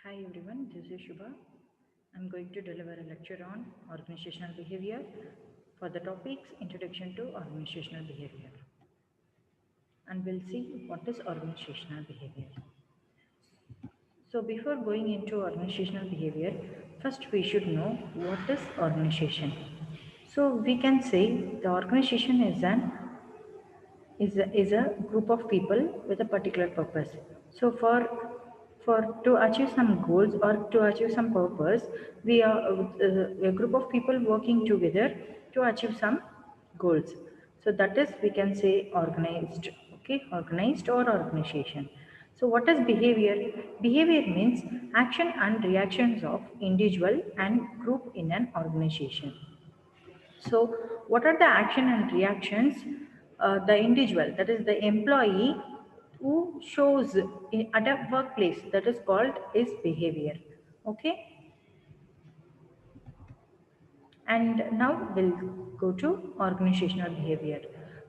Hi everyone, this is Subha. I'm going to deliver a lecture on organizational behavior for the topics Introduction to Organizational Behavior. And we'll see what is organizational behavior. So before going into organizational behavior, first we should know what is organization. So we can say the organization is a group of people with a particular purpose. So for to achieve some goals or to achieve some purpose, we are a group of people working together to achieve some goals. So that is, we can say, organized. Okay, organized or organization. So what is behavior? Behavior means action and reactions of individual and group in an organization. So, what are the action and reactions? The individual, that is the employee, who shows at a workplace, that is called is behavior. Okay, and now we'll go to organizational behavior.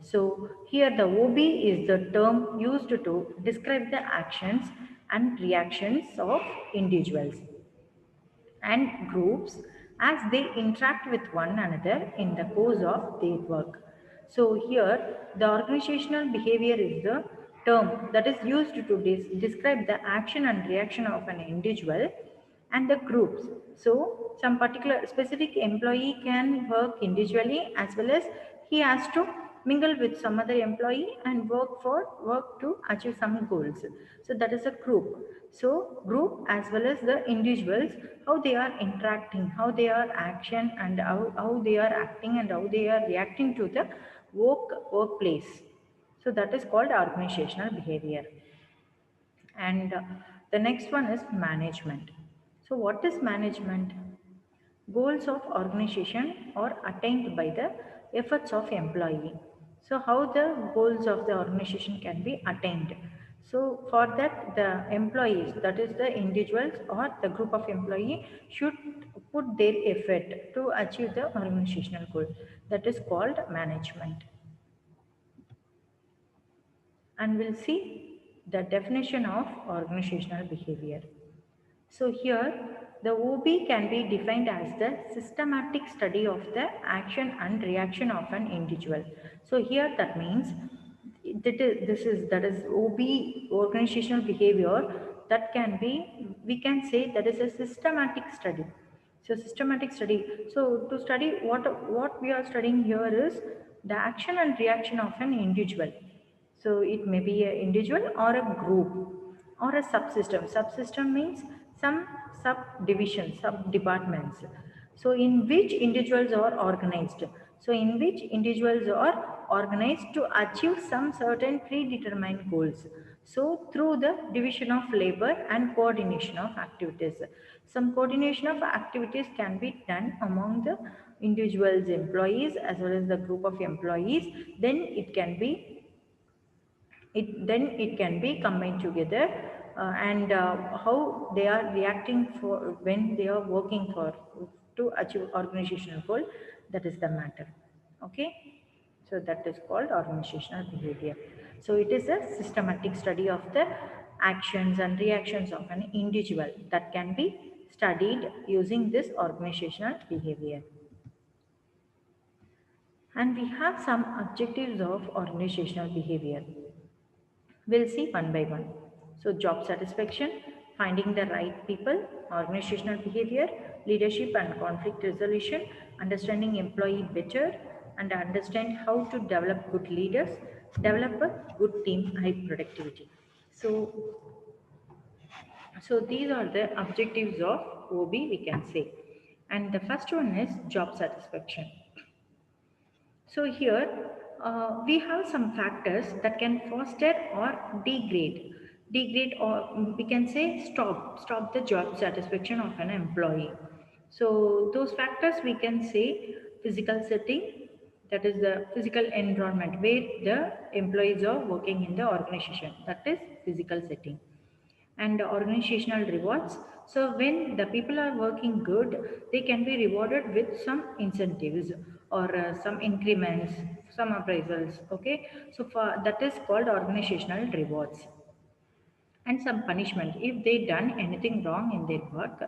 So here the OB is the term used to describe the actions and reactions of individuals and groups as they interact with one another in the course of their work. So here the organizational behavior is the term that is used to describe the action and reaction of an individual and the groups. So some particular specific employee can work individually as well as he has to mingle with some other employee and work to achieve some goals. So that is a group. So group as well as the individuals, how they are interacting, how they are action and how they are acting and how they are reacting to the workplace. So that is called organizational behavior. And the next one is management. So what is management? Goals of organization are attained by the efforts of employee. So how the goals of the organization can be attained? So for that the employees, that is the individuals or the group of employee, should put their effort to achieve the organizational goal. That is called management. And we'll see the definition of organizational behavior. So here the OB can be defined as the systematic study of the action and reaction of an individual. So here that means that is OB, organizational behavior, that can be, we can say, that is a systematic study. So systematic study. So to study what we are studying here is the action and reaction of an individual. So it may be an individual or a group or a subsystem. Subsystem means some subdivisions, sub-departments. So in which individuals are organized. So in which individuals are organized to achieve some certain predetermined goals. So through the division of labor and coordination of activities. Some coordination of activities can be done among the individuals, employees as well as the group of employees. Then it can be combined together, and how they are reacting for when they are working for to achieve organizational goal, that is the matter. Okay, so that is called organizational behavior. So it is a systematic study of the actions and reactions of an individual that can be studied using this organizational behavior. And we have some objectives of organizational behavior. We'll see one by one. So job satisfaction, finding the right people, organizational behavior, leadership and conflict resolution, understanding employee better, and understand how to develop good leaders, develop a good team, high productivity. So these are the objectives of OB, we can say. And the first one is job satisfaction. So here we have some factors that can foster or degrade, or we can say stop the job satisfaction of an employee. So those factors we can say physical setting, that is the physical environment where the employees are working in the organization, that is physical setting. And organizational rewards. So when the people are working good, they can be rewarded with some incentives or some increments, some appraisals. Okay, so for that is called organizational rewards. and some punishment if they done anything wrong in their work.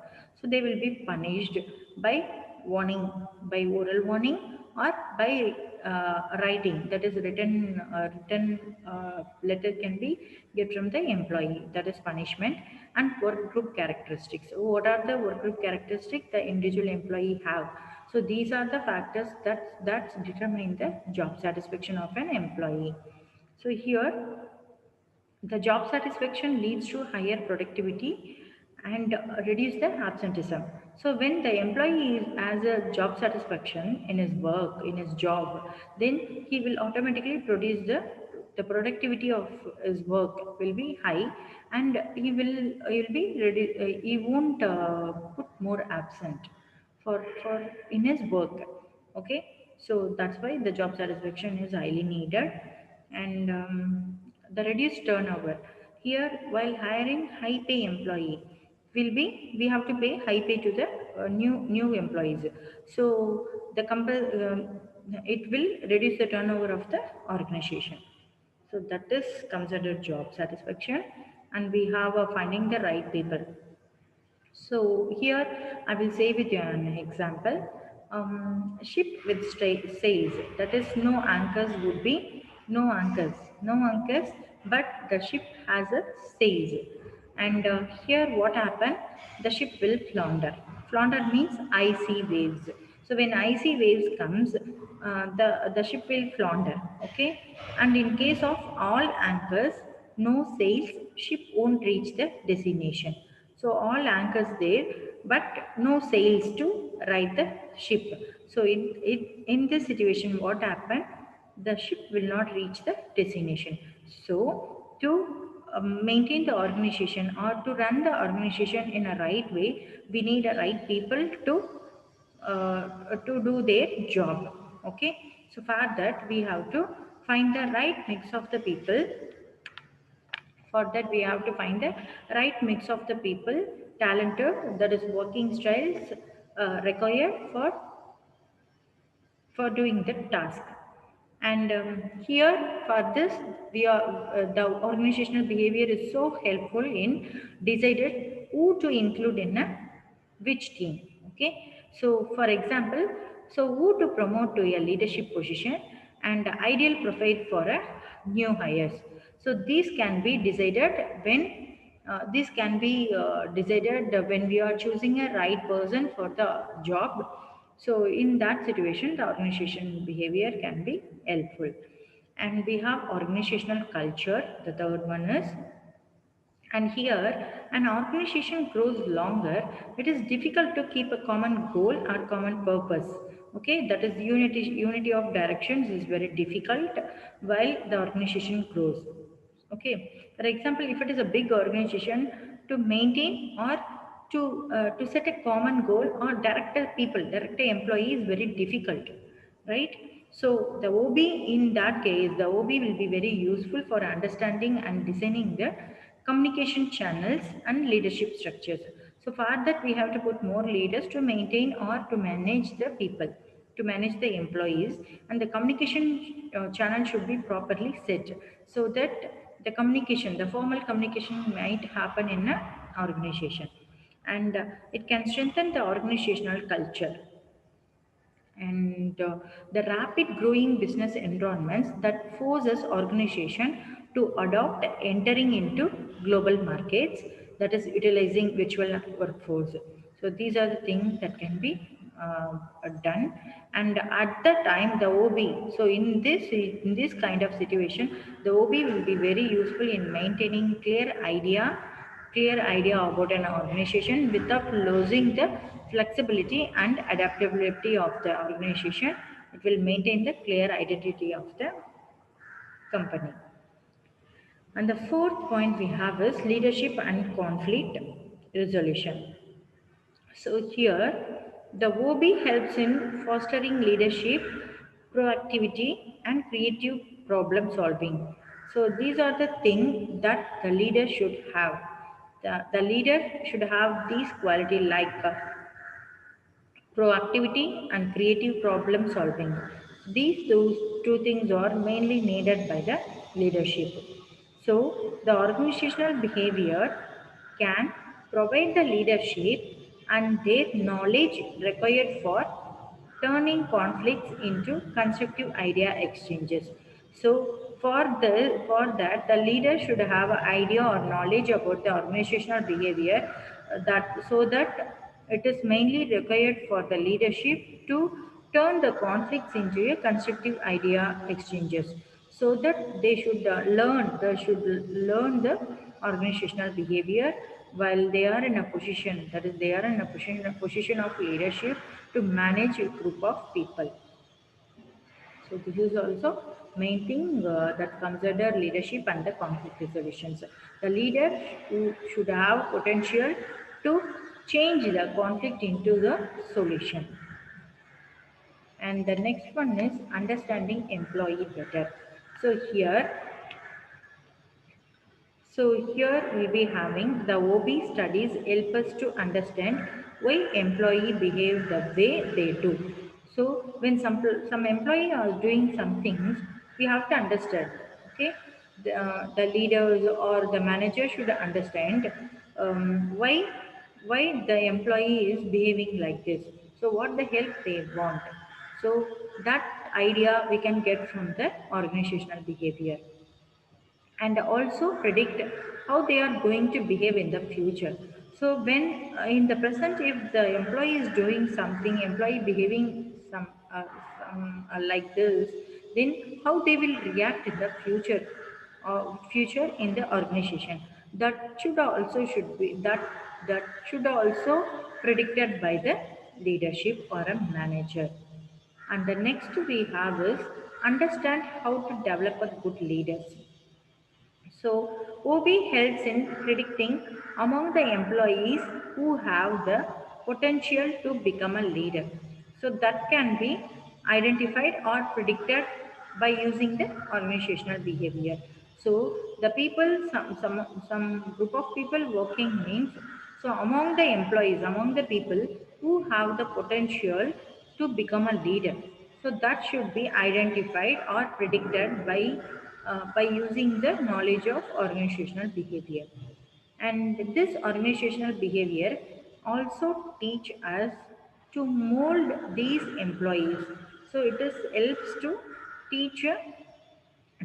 So they will be punished by warning, by oral warning, or by writing, that is written letter can be get from the employee, that is punishment. And work group characteristics, so what are the work group characteristics the individual employee have? So these are the factors that determine the job satisfaction of an employee. So here the job satisfaction leads to higher productivity and reduce the absenteeism. So when the employee has a job satisfaction in his work, in his job, then he will automatically produce the productivity of his work will be high, and he will be ready, he won't put more absent for in his work. Okay, so that's why the job satisfaction is highly needed. And the reduced turnover, here while hiring high pay employee will be, we have to pay high pay to the new employees. So it will reduce the turnover of the organization. So that is considered job satisfaction. And we have finding the right people. So here I will say with you an example. Ship with sails, that is no anchors would be no anchors, but the ship has a sails. And here what happened? The ship will flounder. Flounder means icy waves. So when icy waves comes, the ship will flounder. Okay, and in case of all anchors, no sails, ship won't reach the destination. So all anchors there, but no sails to ride the ship. So in this situation, what happened? The ship will not reach the destination. So to maintain the organization or to run the organization in a right way, we need a right people to do their job. Okay. So for that, we have to find the right mix of the people. For that, we have to find the right mix of the people, talented, that is working styles required for doing the task. And here for this, we are the organizational behavior is so helpful in decided who to include in a which team. Okay, so for example, so who to promote to a leadership position and ideal profile for a new hires. So these can be decided when this can be decided when we are choosing a right person for the job. So in that situation, the organization behavior can be helpful. And we have organizational culture. The third one is, and here an organization grows longer, it is difficult to keep a common goal or common purpose. Okay, that is unity of directions is very difficult while the organization grows. Okay, for example, if it is a big organization, to maintain or to set a common goal or direct a people, direct a employee is very difficult, right? So the OB, in that case, the OB will be very useful for understanding and designing the communication channels and leadership structures. So for that, we have to put more leaders to maintain or to manage the people, to manage the employees, and the communication channel should be properly set so that the communication, the formal communication might happen in an organization. And it can strengthen the organizational culture. And the rapid growing business environments that forces organization to adopt entering into global markets, that is utilizing virtual workforce. So these are the things that can be done. And at the time, the OB, so in this kind of situation, the OB will be very useful in maintaining clear idea about an organization without losing the flexibility and adaptability of the organization. It will maintain the clear identity of the company. And the fourth point we have is leadership and conflict resolution. So here, the OB helps in fostering leadership, proactivity, and creative problem solving. So these are the things that the leader should have. The leader should have these qualities like proactivity and creative problem solving. These two things are mainly needed by the leadership. So the organizational behavior can provide the leadership and their knowledge required for turning conflicts into constructive idea exchanges. So for that the leader should have an idea or knowledge about the organizational behavior, that so that it is mainly required for the leadership to turn the conflicts into a constructive idea exchanges, so that they should learn the organizational behavior while they are in a position, that is they are in a position of leadership to manage a group of people. So this is also main thing that comes under leadership and the conflict resolutions. The leader who should have potential to change the conflict into the solution. And the next one is understanding employee better. So here we'll be having the OB studies help us to understand why employee behave the way they do. So when some employee are doing some things, we have to understand. Okay, the leaders or the manager should understand why the employee is behaving like this. So what the help they want. So that idea we can get from the organizational behavior, and also predict how they are going to behave in the future. So when in the present, if the employee is doing something, employee behaving like this, then how they will react in the future in the organization. That should also predicted by the leadership or a manager. And the next we have is understand how to develop a good leaders. So, OB helps in predicting among the employees who have the potential to become a leader. So, that can be identified or predicted by using the organizational behavior. So, the people, some group of people working means, so among the employees, among the people who have the potential to become a leader. So that should be identified or predicted by using the knowledge of organizational behavior. And this organizational behavior also teach us to mold these employees. So it is helps to teach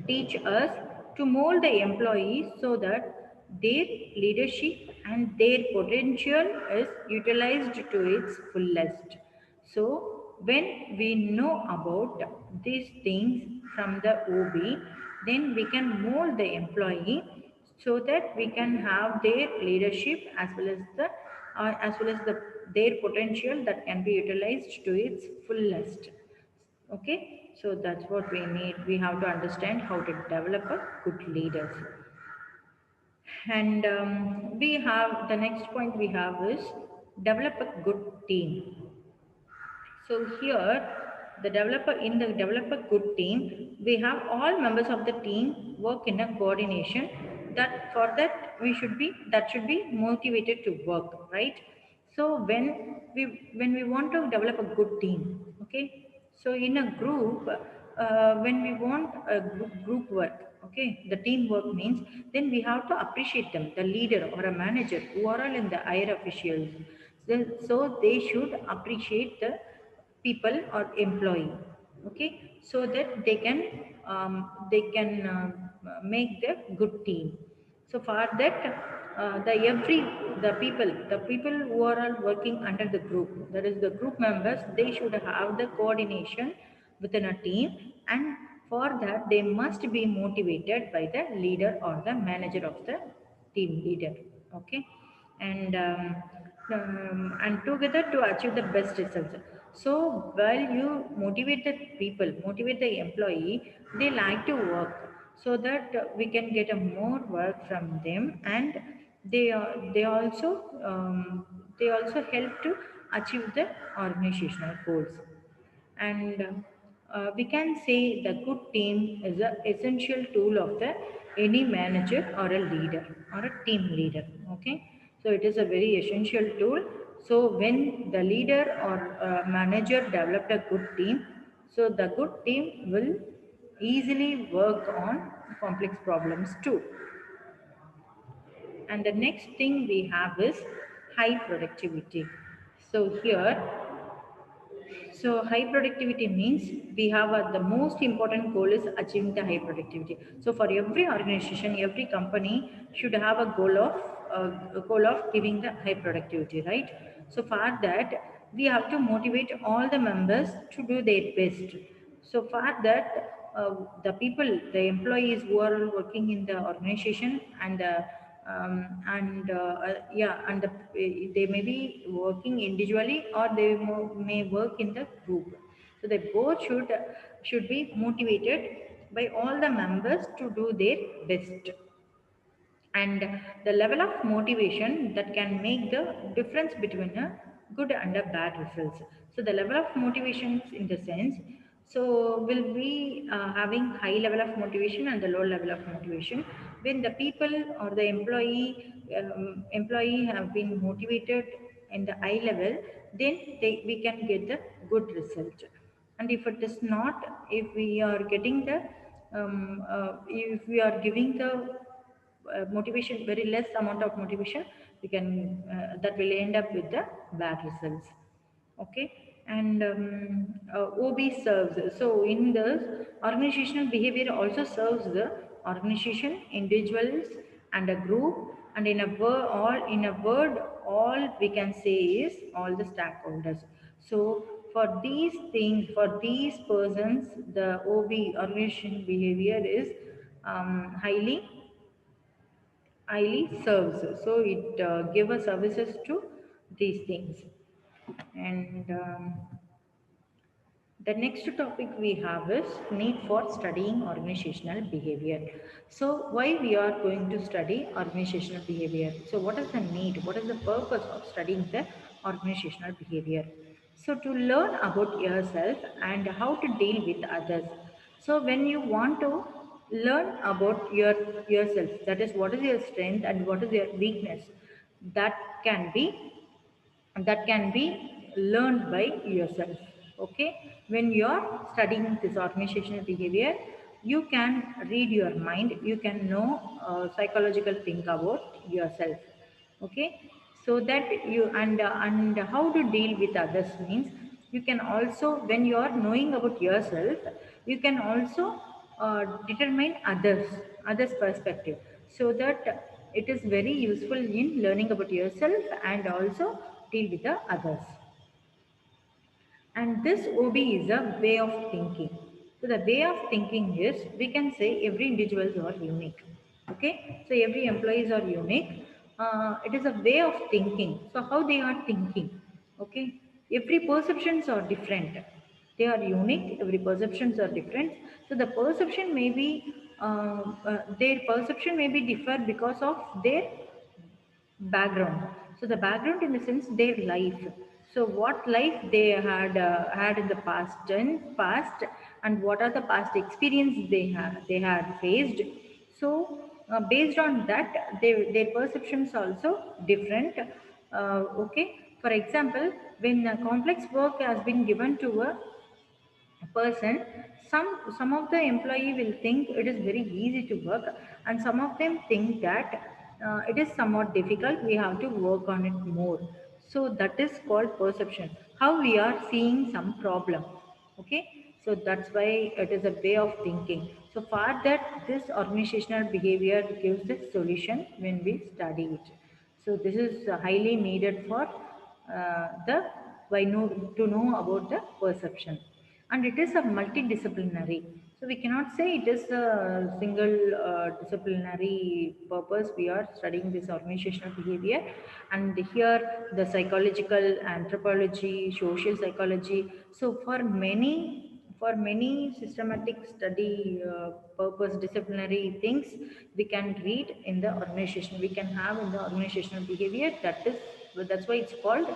teach us to mold the employees so that their leadership and their potential is utilized to its fullest. So, when we know about these things from the OB, then we can mold the employee so that we can have their leadership as well as their potential that can be utilized to its fullest. Okay, so that's what we need. We have to understand how to develop a good leaders. And we have the next point we have is develop a good team. So here, the developer good team, we have all members of the team work in a coordination. That for that should be motivated to work, right? So when we want to develop a good team, okay. So in a group, when we want a group work, okay, the teamwork means then we have to appreciate them, the leader or a manager who are all in the higher officials. So they should appreciate the people or employee, okay, so that they can make the good team. So for that the people who are all working under the group, that is the group members, they should have the coordination within a team, and for that they must be motivated by the leader or the manager of the team leader, okay. And together to achieve the best results. So while you motivate the people, motivate the employee, they like to work so that we can get a more work from them, and they also they also help to achieve the organizational goals. And we can say the good team is an essential tool of the any manager or a leader or a team leader, okay. So it is a very essential tool. So when the leader or manager developed a good team, so the good team will easily work on complex problems too. And the next thing we have is high productivity. So here, so high productivity means we have the most important goal is achieving the high productivity. So for every organization, every company should have a goal of giving the high productivity, right? So for that, we have to motivate all the members to do their best. So for that, the people, the employees who are working in the organization and they may be working individually or they may work in the group. So they both should be motivated by all the members to do their best, and the level of motivation that can make the difference between a good and a bad results. So the level of motivations in the sense, so will be having high level of motivation and the low level of motivation. When the people or the employee have been motivated in the high level, then we can get the good result. And if it is not, if we are getting the if we are giving the motivation, very less amount of motivation, we can that will end up with the bad results. Okay. And OB serves, so in the organizational behavior also serves the organization, individuals and a group, and in a word, all we can say is all the stakeholders. So for these things, for these persons, the OB, organization behavior, is highly serves. So it give us services to these things. And the next topic we have is need for studying organizational behavior. So why we are going to study organizational behavior? So what is the need? What is the purpose of studying the organizational behavior? So to learn about yourself and how to deal with others. So when you want to learn about yourself, that is what is your strength and what is your weakness, that can be that can be learned by yourself. Okay. When you are studying this organizational behavior, you can read your mind, you can know psychological thing about yourself. Okay. So that you and how to deal with others means, you can also, when you are knowing about yourself, you can also determine others perspective, so that it is very useful in learning about yourself and also deal with the others. And this OB is a way of thinking. So the way of thinking is, we can say every individuals are unique. Okay, so every employees are unique. It is a way of thinking. So how they are thinking. Okay, every perceptions are different. They are unique. Every perceptions are different. So the perception may be their perception may be differ because of their background. So the background in the sense their life. So what life they had in the past, and what are the past experience they had faced. So based on that, their perceptions also different. Okay. For example, when a complex work has been given to a person, some of the employee will think it is very easy to work, and some of them think that it is somewhat difficult, we have to work on it more. So that is called perception, how we are seeing some problem. Okay. So that's why it is a way of thinking. So for that, this organizational behavior gives the solution when we study it. So this is highly needed for the why know to know about the perception. And it is a multidisciplinary. So we cannot say it is a single disciplinary purpose we are studying this organizational behavior. And here the psychological, anthropology, social psychology. So for many systematic study purpose disciplinary things, we can read in the organization, we can have in the organizational behavior. That's why it's called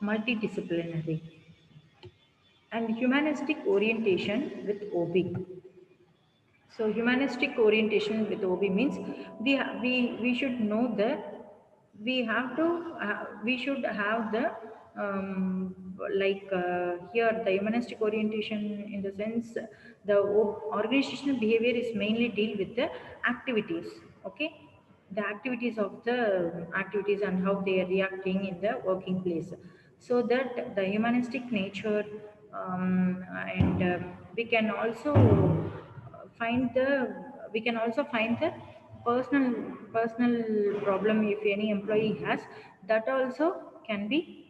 multidisciplinary. And humanistic orientation with OB. So humanistic orientation with OB means, we should know that we should have the here the humanistic orientation in the sense, the organizational behavior is mainly deal with the activities. Okay. the activities and how they are reacting in the working place, so that the humanistic nature, and we can also find the we can also find the personal personal problem if any employee has, that also can be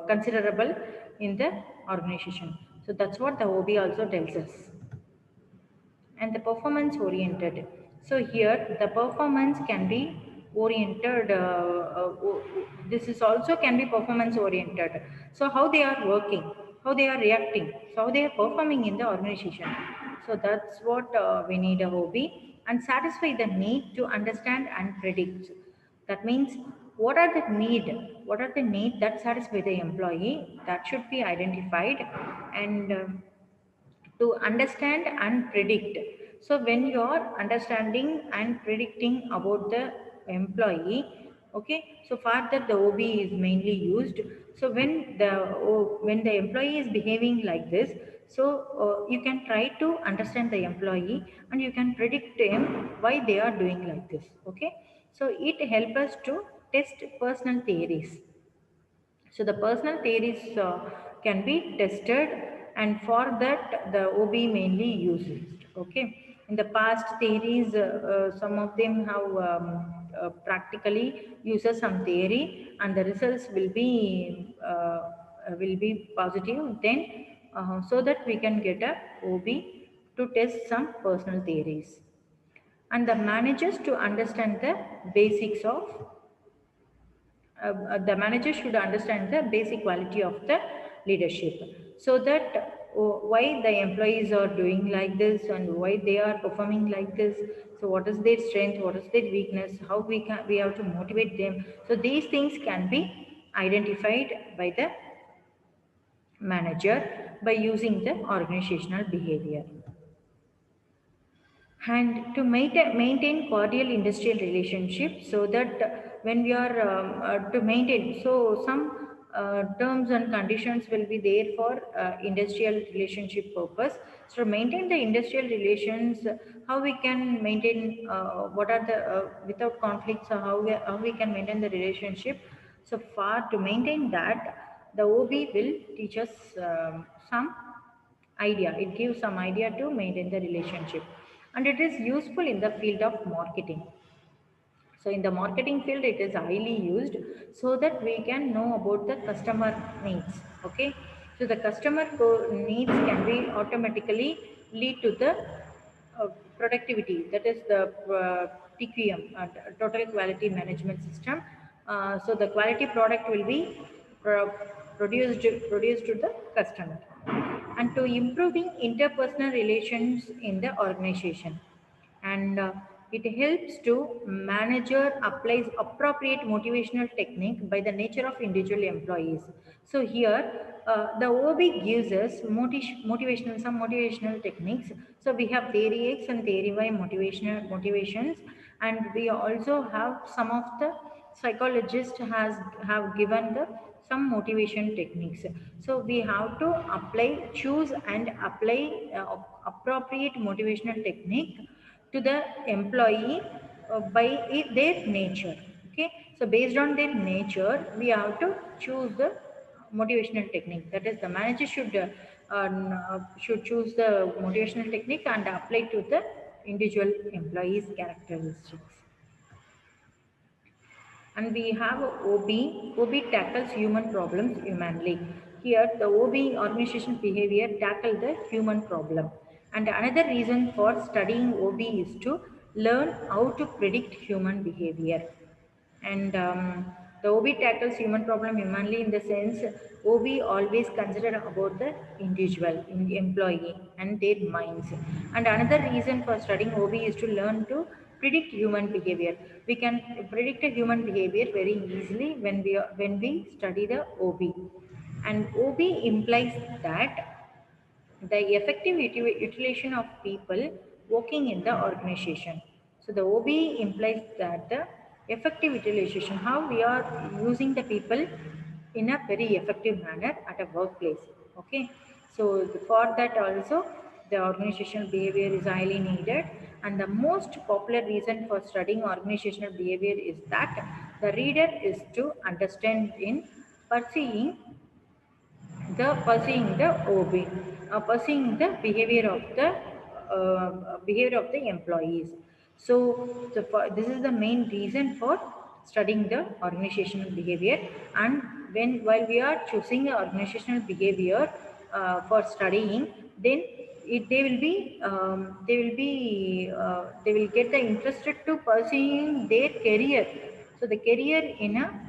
considerable in the organization. So that's what the OB also tells us. And the performance oriented. So here the performance can be oriented. This is also can be performance oriented. So how they are working, how they are reacting, so how they are performing in the organization. So that's what we need a OB, and satisfy the need to understand and predict. That means what are the need that satisfy the employee, that should be identified, and to understand and predict. So when you are understanding and predicting about the employee, okay, so for that the OB is mainly used. So when the employee is behaving like this, so you can try to understand the employee, and you can predict them why they are doing like this, okay. So it helps us to test personal theories. So the personal theories can be tested, and for that the OB mainly used. Okay, in the past theories, some of them have practically uses some theory, and the results will be positive. Then, so that we can get a OB to test some personal theories, and the managers to understand the basics of the manager should understand the basic quality of the leadership, so that why the employees are doing like this and why they are performing like this. So what is their strength, what is their weakness, how we have to motivate them. So these things can be identified by the manager by using the organizational behavior. And to maintain cordial industrial relationships, so that when we are to maintain, so some terms and conditions will be there for industrial relationship purpose. So to maintain the industrial relations, how we can maintain, what are the without conflicts, or how we can maintain the relationship. So far to maintain that, the OB will teach us some idea. It gives some idea to maintain the relationship, and it is useful in the field of marketing. So in the marketing field, it is highly used, so that we can know about the customer needs. Okay, so the needs can be automatically lead to the uh, productivity. That is the TQM, total quality management system. So the quality product will be pro- produced to the customer, and to improving interpersonal relations in the organization. And it helps to manager applies appropriate motivational technique by the nature of individual employees. So here the OB gives us some motivational techniques. So we have theory X and theory Y motivational motivations, and we also have some of the psychologists has have given the some motivation techniques. So we have to choose and apply appropriate motivational technique to the employee by their nature. Okay, so based on their nature, we have to choose the motivational technique. That is, the manager should choose the motivational technique and apply to the individual employees characteristics. And we have OB. OB tackles human problems humanly. Here the OB organization behavior tackle the human problem. And another reason for studying OB is to learn how to predict human behavior. And the OB tackles human problem humanly in the sense OB always consider about the individual, in the employee and their minds. And another reason for studying OB is to learn to predict human behavior. We can predict a human behavior very easily when we study the OB. And OB implies that the effective utilization of people working in the organization. So the OB implies that the effective utilization, how we are using the people in a very effective manner at a workplace. Okay, so for that also the organizational behavior is highly needed. And the most popular reason for studying organizational behavior is that the reader is to understand in perceiving pursuing the OB, pursuing the behavior of the employees. So this is the main reason for studying the organizational behavior. And while we are choosing the organizational behavior for studying, then they will get the interested to pursuing their career. So the career in a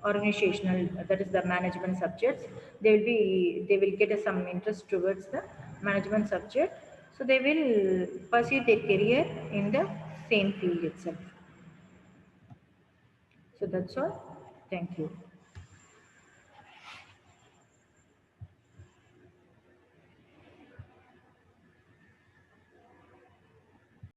organizational, that is the management subjects, they will get some interest towards the management subject, so they will pursue their career in the same field itself. So that's all. Thank you.